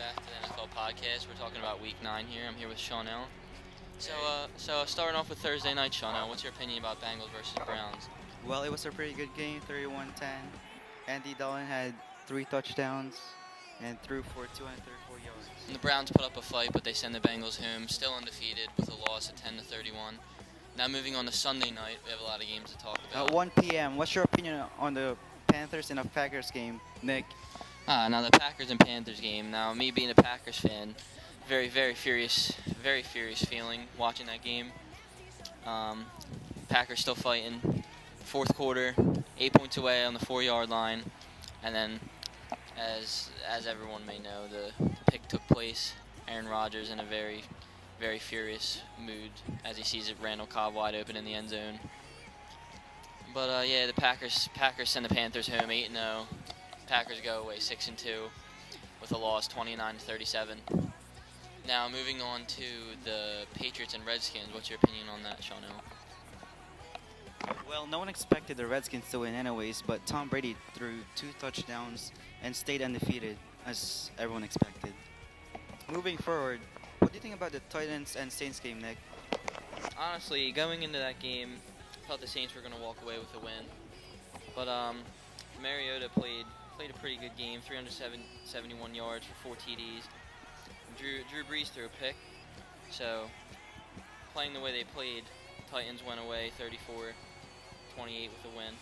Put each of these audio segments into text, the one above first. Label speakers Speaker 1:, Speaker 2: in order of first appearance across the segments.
Speaker 1: back to the NFL podcast. We're talking about Week 9 here. I'm here with Shawn. So starting off with Thursday night, Shawn, what's your opinion about Bengals versus Browns?
Speaker 2: Well, it was a pretty good game, 31-10. Andy Dalton had 3 touchdowns and threw for 234 yards.
Speaker 1: And the Browns put up a fight, but they send the Bengals home, still undefeated, with a loss of 10-31. Now moving on to Sunday night, we have a lot of games to talk about.
Speaker 2: At 1 p.m., what's your opinion on the Panthers and the Packers game, Nick?
Speaker 1: Now the Packers and Panthers game. Now me being a Packers fan, very furious feeling watching that game. Packers still fighting. Fourth quarter, 8 points away on the 4-yard line, and then, as everyone may know, the pick took place. Aaron Rodgers in a very furious mood as he sees it Randall Cobb wide open in the end zone. But yeah, the Packers send the Panthers home 8-0. Packers go away 6-2 with a loss 29-37. Now moving on to the Patriots and Redskins. What's your opinion on that, Shawn?
Speaker 2: Well, no one expected the Redskins to win anyways, but Tom Brady threw 2 touchdowns and stayed undefeated, as everyone expected. Moving forward, what do you think about the Titans and Saints game, Nick?
Speaker 1: Honestly, going into that game, I thought the Saints were going to walk away with a win. But Mariota played a pretty good game, 371 yards for 4 TDs. Drew Brees threw a pick. So, playing the way they played, Titans went away 34-28 with a win.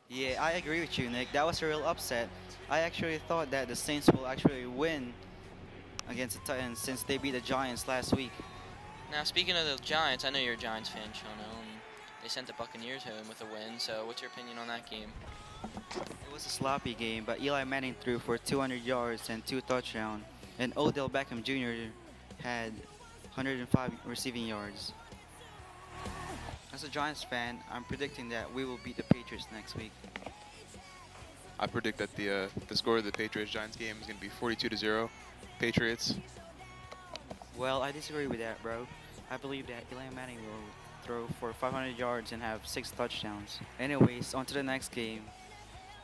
Speaker 2: Yeah, I agree with you, Nick. That was a real upset. I actually thought that the Saints will actually win against the Titans since they beat the Giants last week.
Speaker 1: Now, speaking of the Giants, I know you're a Giants fan, Shawn, and they sent the Buccaneers home with a win. So, what's your opinion on that game?
Speaker 2: It was a sloppy game, but Eli Manning threw for 200 yards and 2 touchdowns, and Odell Beckham Jr. had 105 receiving yards. As a Giants fan, I'm predicting that we will beat the Patriots next week.
Speaker 3: I predict that the score of the Patriots-Giants game is going to be 42-0, Patriots.
Speaker 2: Well, I disagree with that, bro. I believe that Eli Manning will throw for 500 yards and have 6 touchdowns. Anyways, on to the next game.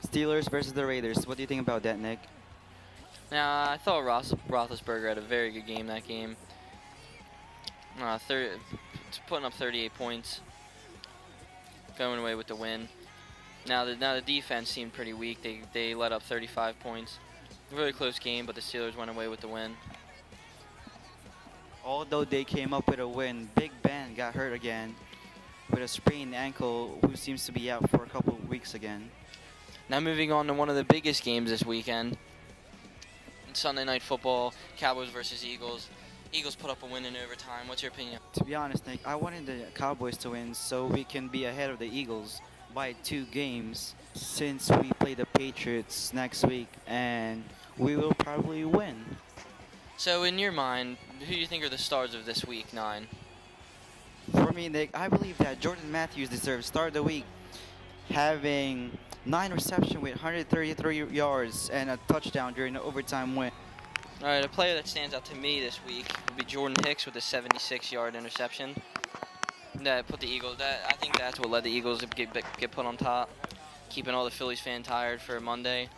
Speaker 2: Steelers versus the Raiders. What do you think about that, Nick?
Speaker 1: Now, I thought Roethlisberger had a very good game that game. Putting up 38 points, going away with the win. Now the defense seemed pretty weak. They let up 35 points. Really close game, but the Steelers went away with the win.
Speaker 2: Although they came up with a win, Big Ben got hurt again with a sprained ankle, who seems to be out for a couple of weeks again.
Speaker 1: Now moving on to one of the biggest games this weekend. Sunday Night Football, Cowboys versus Eagles. Eagles put up a win in overtime. What's your opinion?
Speaker 2: To be honest, Nick, I wanted the Cowboys to win so we can be ahead of the Eagles by 2 games since we play the Patriots next week, and we will probably win.
Speaker 1: So in your mind, who do you think are the stars of this week 9?
Speaker 2: For me, Nick, I believe that Jordan Matthews deserves start of the week, having 9 receptions with 133 yards and a touchdown during the overtime win.
Speaker 1: All right, a player that stands out to me this week would be Jordan Hicks with a 76-yard interception. That put the Eagles. I think that's what led the Eagles to get put on top, keeping all the Phillies fans tired for Monday.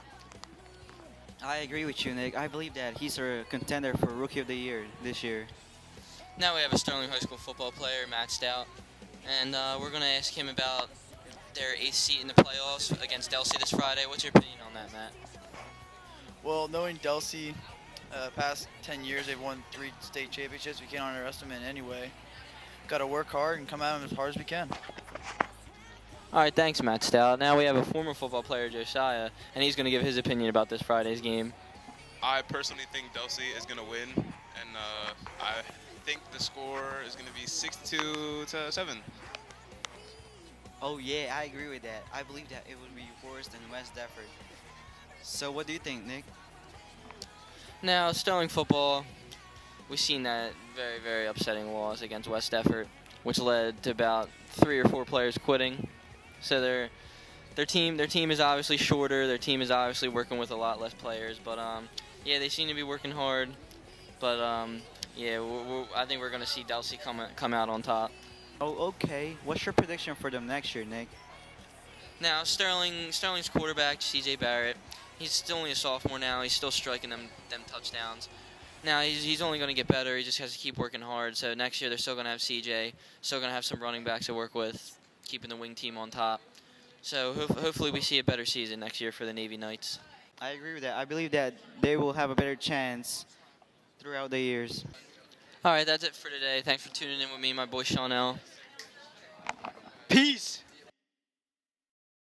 Speaker 2: I agree with you, Nick. I believe that he's a contender for Rookie of the Year this year.
Speaker 1: Now we have a Sterling High School football player, Matt Stout, and we're going to ask him about their 8th seat in the playoffs against Delsey this Friday. What's your opinion on that, Matt?
Speaker 4: Well, knowing Delsey, past 10 years they've won 3 state championships. We can't underestimate in any way. Got to work hard and come at them as hard as we can.
Speaker 1: All right, thanks, Matt Stout. Now we have a former football player, Josiah, and he's going to give his opinion about this Friday's game.
Speaker 3: I personally think Delsey is going to win, and I think the score is going to be 62-7.
Speaker 2: Oh yeah, I agree with that. I believe that it would be worse than West Defford. So what do you think, Nick?
Speaker 1: Now, Sterling football, we've seen that very upsetting loss against West Defford, which led to about 3 or 4 players quitting. So their team is obviously shorter. Their team is obviously working with a lot less players. But yeah, they seem to be working hard. But yeah, I think we're going to see Delsey come out on top.
Speaker 2: Oh, okay. What's your prediction for them next year, Nick?
Speaker 1: Now, Sterling's quarterback, C.J. Barrett, He's still only a sophomore now. He's still striking them touchdowns. Now he's only going to get better. He just has to keep working hard. So next year they're still going to have CJ, still going to have some running backs to work with, keeping the wing team on top. So hopefully we see a better season next year for the Navy Knights.
Speaker 2: I agree with that. I believe that they will have a better chance throughout the years.
Speaker 1: All right, that's it for today. Thanks for tuning in with me, my boy Shawn.
Speaker 2: Peace!